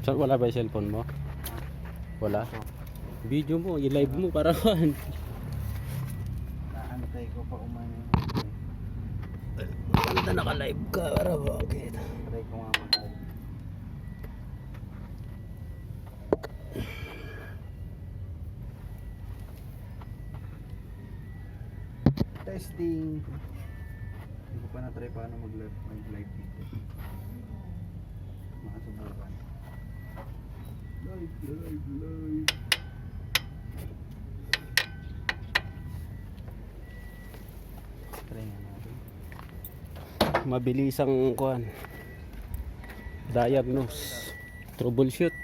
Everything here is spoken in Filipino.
Saan wala ba yung cellphone mo? Wala. Video mo, i-live mo para kan. Naantay ko pa umano. Ganda naka-live ka para bakit? Try ko nga mag-live. Testing. Hindi ko pa na-try paano mag-live dito. Makasubukan. Live. Try nga natin. Mabilis ang kuan. Diagnose. Troubleshoot.